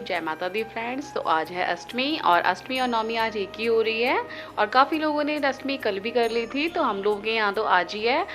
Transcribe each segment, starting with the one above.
जय माता दी फ्रेंड्स। तो आज है अष्टमी और अष्टमी और नवमी आज एक ही हो रही है और काफ़ी लोगों ने अष्टमी कल भी कर ली थी, तो हम लोग के यहाँ तो आज ही है।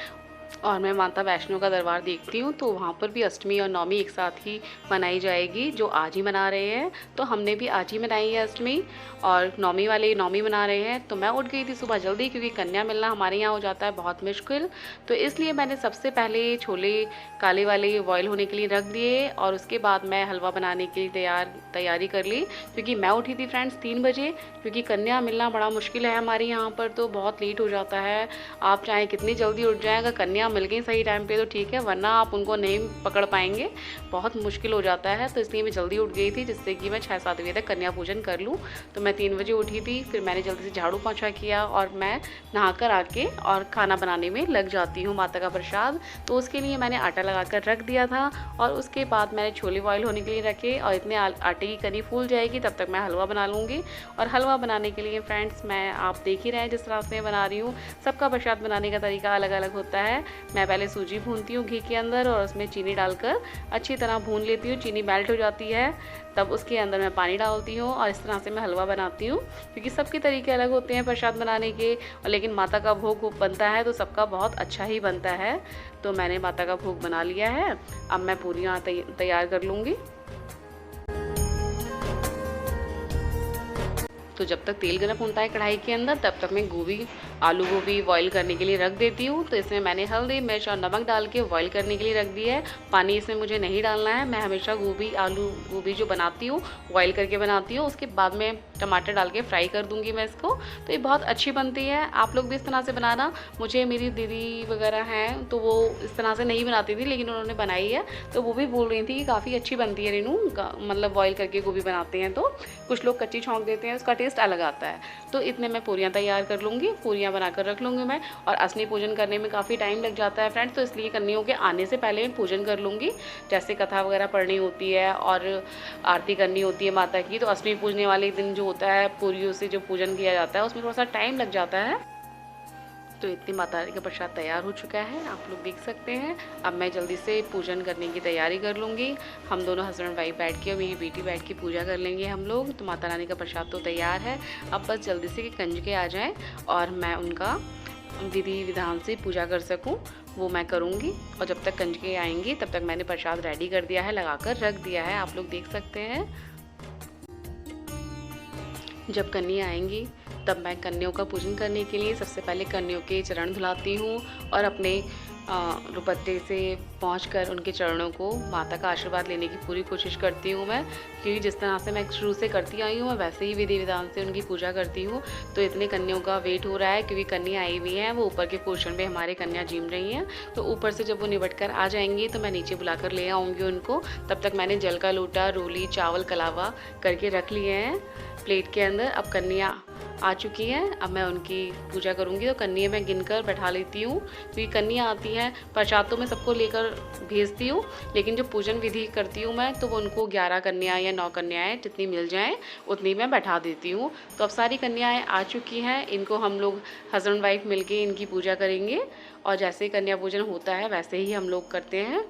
और मैं माता वैष्णो का दरबार देखती हूँ, तो वहाँ पर भी अष्टमी और नवमी एक साथ ही मनाई जाएगी, जो आज ही मना रहे हैं। तो हमने भी आज ही मनाई है अष्टमी और नवमी वाले नवमी मना रहे हैं। तो मैं उठ गई थी सुबह जल्दी, क्योंकि कन्या मिलना हमारे यहाँ हो जाता है बहुत मुश्किल। तो इसलिए मैंने सबसे पहले छोले काले वाले बॉयल होने के लिए रख दिए और उसके बाद मैं हलवा बनाने के लिए तैयारी कर ली, क्योंकि मैं उठी थी फ्रेंड्स 3 बजे, क्योंकि कन्या मिलना बड़ा मुश्किल है हमारे यहाँ पर, तो बहुत लेट हो जाता है। आप चाहे कितनी जल्दी उठ जाएं, अगर कन्या मिल गई सही टाइम पे तो ठीक है, वरना आप उनको नहीं पकड़ पाएंगे, बहुत मुश्किल हो जाता है। तो इसलिए मैं जल्दी उठ गई थी, जिससे कि मैं 6-7 बजे तक कन्या पूजन कर लूँ। तो मैं 3 बजे उठी थी, फिर मैंने जल्दी से झाड़ू पोंछा किया और मैं नहाकर आके और खाना बनाने में लग जाती हूँ माता का प्रसाद। तो उसके लिए मैंने आटा लगा कर रख दिया था और उसके बाद मैंने छोले बॉयल होने के लिए रखे और इतने आटे की कनी फूल जाएगी तब तक मैं हलवा बना लूँगी। और हलवा बनाने के लिए फ्रेंड्स मैं आप देख ही रहे हैं जिस तरह से बना रही हूँ, सबका प्रसाद बनाने का तरीका अलग अलग होता है। मैं पहले सूजी भूनती हूँ घी के अंदर और उसमें चीनी डालकर अच्छी तरह भून लेती हूँ। चीनी मेल्ट हो जाती है तब उसके अंदर मैं पानी डालती हूँ और इस तरह से मैं हलवा बनाती हूँ, क्योंकि सबके तरीके अलग होते हैं प्रसाद बनाने के। और लेकिन माता का भोग बनता है तो सबका बहुत अच्छा ही बनता है। तो मैंने माता का भोग बना लिया है, अब मैं पूरियाँ तैयार कर लूँगी। तो जब तक तेल गर्म होता है कढ़ाई के अंदर, तब तक मैं आलू गोभी बॉईल करने के लिए रख देती हूँ। तो इसमें मैंने हल्दी मिर्च और नमक डाल के बॉईल करने के लिए रख दिया है। पानी इसमें मुझे नहीं डालना है। मैं हमेशा आलू गोभी जो बनाती हूँ बॉईल करके बनाती हूँ, उसके बाद में टमाटर डाल के फ्राई कर दूँगी मैं इसको। तो ये बहुत अच्छी बनती है, आप लोग भी इस तरह से बनाना। मुझे मेरी दीदी वगैरह हैं तो वो इस तरह से नहीं बनाती थी, लेकिन उन्होंने बनाई है तो वो भी बोल रही थी कि काफ़ी अच्छी बनती है रेनू, मतलब बॉईल करके गोभी बनाते हैं तो। कुछ लोग कच्ची छौंक देते हैं, उसका टेस्ट अलग आता है। तो इतने मैं पूरियाँ तैयार कर लूँगी, पूरियाँ बनाकर रख लूँगी मैं। और अष्टमी पूजन करने में काफ़ी टाइम लग जाता है फ्रेंड्स, तो इसलिए कन्याओं के आने से पहले मैं पूजन कर लूँगी। जैसे कथा वगैरह पढ़नी होती है और आरती करनी होती है माता की, तो अष्टमी पूजने वाले दिन जो होता है पूरियों से जो पूजन किया जाता है उसमें थोड़ा सा टाइम लग जाता है। तो इतनी माता रानी का प्रसाद तैयार हो चुका है, आप लोग देख सकते हैं। अब मैं जल्दी से पूजन करने की तैयारी कर लूँगी। हम दोनों हस्बैंड वाइफ बैठ के और मेरी बेटी बैठ के पूजा कर लेंगे हम लोग। तो माता रानी का प्रसाद तो तैयार है, अब बस जल्दी से कि कंजके आ जाएँ और मैं उनका विधि विधान से पूजा कर सकूं, वो मैं करूंगी। और जब तक कंजके आएंगी तब तक मैंने प्रसाद रेडी कर दिया है, लगाकर रख दिया है, आप लोग देख सकते हैं। जब कन्या आएंगी तब मैं कन्याओं का पूजन करने के लिए सबसे पहले कन्याओं के चरण धुलाती हूँ और अपने दुपट्टे से पहुंचकर उनके चरणों को माता का आशीर्वाद लेने की पूरी कोशिश करती हूँ मैं, क्योंकि जिस तरह से मैं शुरू से करती आई हूँ मैं वैसे ही विधि विधान से उनकी पूजा करती हूँ। तो इतने कन्याओं का वेट हो रहा है, क्योंकि कन्या आई हुई हैं, वो ऊपर के पोर्शन में हमारे कन्या जिम रही हैं। तो ऊपर से जब वो निबट कर आ जाएंगी तो मैं नीचे बुलाकर ले आऊँगी उनको। तब तक मैंने जल का लोटा, रोली, चावल, कलावा करके रख लिए हैं प्लेट के अंदर। अब कन्या आ चुकी हैं, अब मैं उनकी पूजा करूंगी। तो कन्या मैं गिनकर बैठा लेती हूँ, क्योंकि कन्या आती हैं प्रसाद तो मैं सबको लेकर भेजती हूँ, लेकिन जो पूजन विधि करती हूँ मैं तो वो उनको 11 कन्या या 9 कन्याएँ जितनी मिल जाएं उतनी मैं बैठा देती हूँ। तो अब सारी कन्याएँ आ चुकी हैं, इनको हम लोग हस्बैंड वाइफ मिलके इनकी पूजा करेंगे और जैसे कन्या पूजन होता है वैसे ही हम लोग करते हैं।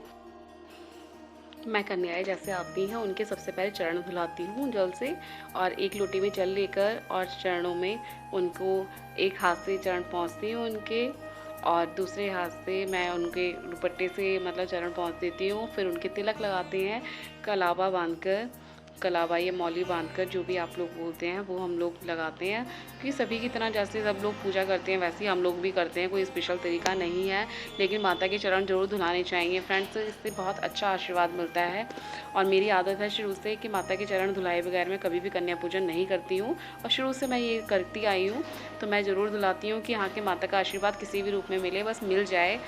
मैं कन्याएं जैसे आती हैं उनके सबसे पहले चरण धुलाती हूँ जल से, और एक लोटे में जल लेकर और चरणों में उनको एक हाथ से चरण पोंछती हूँ उनके, और दूसरे हाथ से मैं उनके दुपट्टे से मतलब चरण पोंछ देती हूँ। फिर उनके तिलक लगाते हैं कलावा बांधकर, कलावा या मौली बांधकर, जो भी आप लोग बोलते हैं वो हम लोग लगाते हैं। क्योंकि सभी की तरह जैसे सब लोग पूजा करते हैं वैसे ही हम लोग भी करते हैं, कोई स्पेशल तरीका नहीं है। लेकिन माता के चरण जरूर धुलाने चाहिए फ्रेंड्स, इससे बहुत अच्छा आशीर्वाद मिलता है। और मेरी आदत है शुरू से कि माता के चरण धुलाए बगैर मैं कभी भी कन्या पूजन नहीं करती हूँ, और शुरू से मैं ये करती आई हूँ। तो मैं ज़रूर धुलाती हूँ कि यहाँ के माता का आशीर्वाद किसी भी रूप में मिले, बस मिल जाए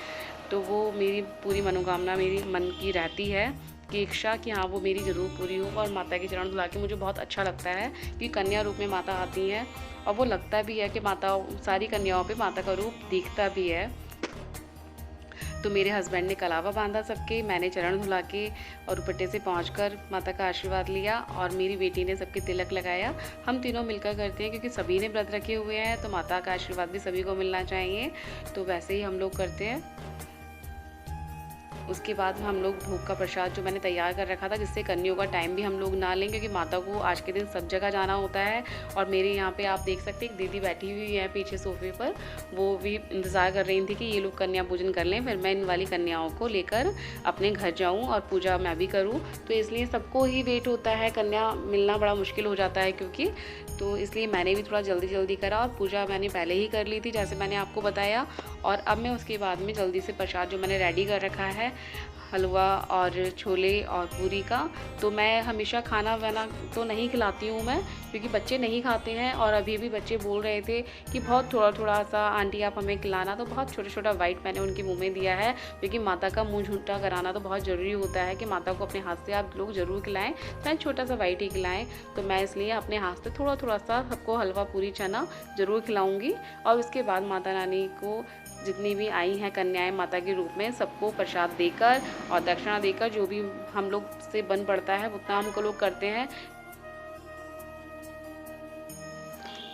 तो वो मेरी पूरी मनोकामना मेरी मन की रहती है की इच्छा कि हाँ वो मेरी ज़रूर पूरी हो। और माता के चरण धुला के मुझे बहुत अच्छा लगता है कि कन्या रूप में माता आती हैं, और वो लगता भी है कि माता सारी कन्याओं पे माता का रूप दिखता भी है। तो मेरे हस्बैंड ने कलावा बांधा सबके, मैंने चरण धुला के और दुपट्टे से पहुंचकर माता का आशीर्वाद लिया, और मेरी बेटी ने सबके तिलक लगाया। हम तीनों मिलकर करते हैं क्योंकि सभी ने व्रत रखे हुए हैं, तो माता का आशीर्वाद भी सभी को मिलना चाहिए, तो वैसे ही हम लोग करते हैं। उसके बाद हम लोग भोग का प्रसाद जो मैंने तैयार कर रखा था, जिससे कन्याओं का टाइम भी हम लोग ना लें, क्योंकि माता को आज के दिन सब जगह जाना होता है। और मेरे यहाँ पे आप देख सकते हैं एक दीदी बैठी हुई है पीछे सोफे पर, वो भी इंतज़ार कर रही थी कि ये लोग कन्या पूजन कर लें, फिर मैं इन वाली कन्याओं को लेकर अपने घर जाऊँ और पूजा मैं भी करूँ। तो इसलिए सबको ही वेट होता है, कन्या मिलना बड़ा मुश्किल हो जाता है क्योंकि, तो इसलिए मैंने भी थोड़ा जल्दी जल्दी करा और पूजा मैंने पहले ही कर ली थी जैसे मैंने आपको बताया। और अब मैं उसके बाद में जल्दी से प्रसाद जो मैंने रेडी कर रखा है, हलवा और छोले और पूरी का, तो मैं हमेशा खाना वाना तो नहीं खिलाती हूँ मैं, क्योंकि बच्चे नहीं खाते हैं। और अभी भी बच्चे बोल रहे थे कि बहुत थोड़ा थोड़ा सा आंटी आप हमें खिलाना, तो बहुत छोटा छोटा वाइट मैंने उनके मुंह में दिया है, क्योंकि माता का मुंह झूठा कराना तो बहुत ज़रूरी होता है कि माता को अपने हाथ से आप लोग ज़रूर खिलाएं, चाहे छोटा सा वाइट ही खिलाएं। तो मैं इसलिए अपने हाथ से थोड़ा थोड़ा सा सबको हलवा पूरी चना ज़रूर खिलाऊँगी। और उसके बाद माता रानी को जितनी भी आई हैं कन्याएं माता के रूप में, सबको प्रसाद देकर और दक्षिणा देकर, जो भी हम लोग से बन पड़ता है उतना हमको लोग करते हैं।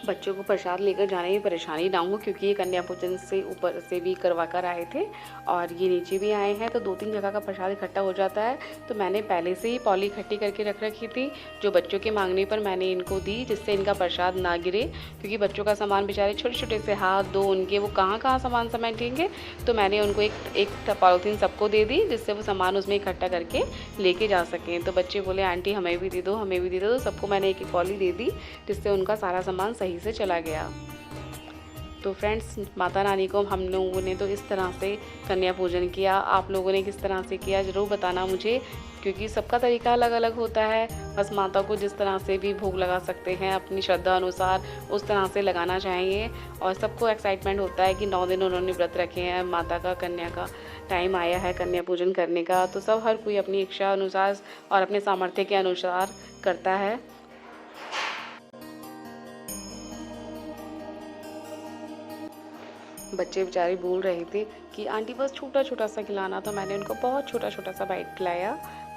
बच्चों को प्रसाद लेकर जाने में परेशानी ना हो, क्योंकि ये कन्या पूजन से ऊपर से भी करवा कर आए थे और ये नीचे भी आए हैं, तो 2-3 जगह का प्रसाद इकट्ठा हो जाता है। तो मैंने पहले से ही पॉली इकट्ठी करके रख रखी थी, जो बच्चों के मांगने पर मैंने इनको दी, जिससे इनका प्रसाद ना गिरे, क्योंकि बच्चों का सामान बेचारे छोटे छोटे से हाथ दो उनके, वो कहाँ कहाँ सामान समेटेंगे। तो मैंने उनको एक पॉलीथीन सबको दे दी, जिससे वो सामान उसमें इकट्ठा करके लेके जा सकें। तो बच्चे बोले आंटी हमें भी दे दो, हमें भी दे दो, तो सबको मैंने एक एक पॉली दे दी, जिससे उनका सारा सामान सही से चला गया। तो फ्रेंड्स, माता रानी को हम लोगों ने तो इस तरह से कन्या पूजन किया, आप लोगों ने किस तरह से किया ज़रूर बताना मुझे, क्योंकि सबका तरीका अलग अलग होता है। बस माता को जिस तरह से भी भोग लगा सकते हैं अपनी श्रद्धा अनुसार, उस तरह से लगाना चाहिए। और सबको एक्साइटमेंट होता है कि 9 दिन उन्होंने व्रत रखे हैं, माता का कन्या का टाइम आया है कन्या पूजन करने का, तो सब हर कोई अपनी इच्छा अनुसार और अपने सामर्थ्य के अनुसार करता है। बच्चे बेचारे बोल रहे थे कि आंटी बस छोटा छोटा सा खिलाना, तो मैंने उनको बहुत छोटा छोटा सा बाइट खिलाया।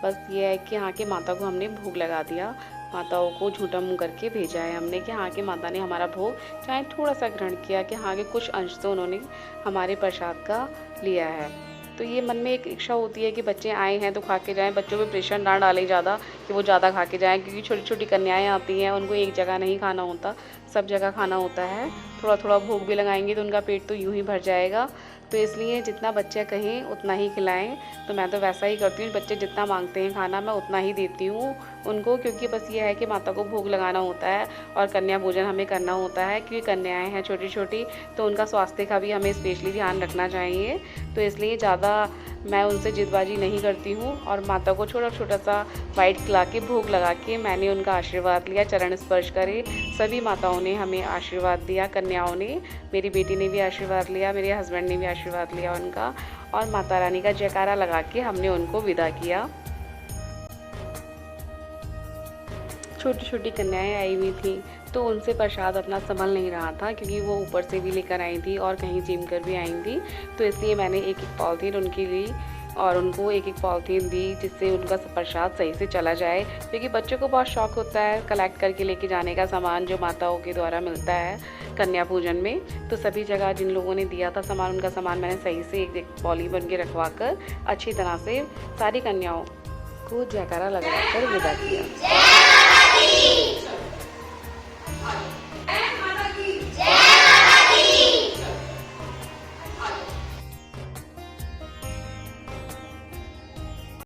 बस ये है कि यहाँ के माता को हमने भोग लगा दिया, माताओं को झूठा मुंह करके भेजा है हमने कि हाँ के माता ने हमारा भोग चाहे थोड़ा सा ग्रहण किया, कि हाँ के कुछ अंश तो उन्होंने हमारे प्रसाद का लिया है। तो ये मन में एक इच्छा होती है कि बच्चे आए हैं तो खा के जाएं, बच्चों पे प्रेशर ना डाले ज़्यादा कि वो ज़्यादा खा के जाएं, क्योंकि छोटी छोटी कन्याएं आती हैं, उनको एक जगह नहीं खाना होता, सब जगह खाना होता है। थोड़ा थोड़ा भोग भी लगाएंगे तो उनका पेट तो यूं ही भर जाएगा। तो इसलिए जितना बच्चे कहें उतना ही खिलाएं। तो मैं तो वैसा ही करती हूँ, बच्चे जितना मांगते हैं खाना मैं उतना ही देती हूँ उनको, क्योंकि बस ये है कि माता को भोग लगाना होता है और कन्या पूजन हमें करना होता है, क्योंकि कन्याएं हैं छोटी छोटी, तो उनका स्वास्थ्य का भी हमें स्पेशली ध्यान रखना चाहिए। तो इसलिए ज़्यादा मैं उनसे जिदबाजी नहीं करती हूँ और माता को छोटा छोटा सा वाइट खिला के भोग लगा के मैंने उनका आशीर्वाद लिया, चरण स्पर्श करे। सभी माताओं ने हमें आशीर्वाद दिया, कन्याओं ने, मेरी बेटी ने भी आशीर्वाद लिया, मेरे हस्बैंड ने भी आशीर्वाद लिया उनका, और माता रानी का जयकारा लगा के हमने उनको विदा किया। छोटी छोटी कन्याएं आई हुई थी, तो उनसे प्रसाद अपना संभल नहीं रहा था, क्योंकि वो ऊपर से भी लेकर आई थी और कहीं जिम कर भी आई थी। तो इसलिए मैंने एक एक पॉलीथीन उनकी ली और उनको एक एक पॉलीथीन दी, जिससे उनका प्रसाद सही से चला जाए, क्योंकि बच्चों को बहुत शौक होता है कलेक्ट करके लेके जाने का सामान जो माताओं के द्वारा मिलता है कन्या पूजन में। तो सभी जगह जिन लोगों ने दिया था सामान, उनका सामान मैंने सही से एक एक पॉली बन के रखवा कर अच्छी तरह से सारी कन्याओं को जयकारा लगा कर विदा किया।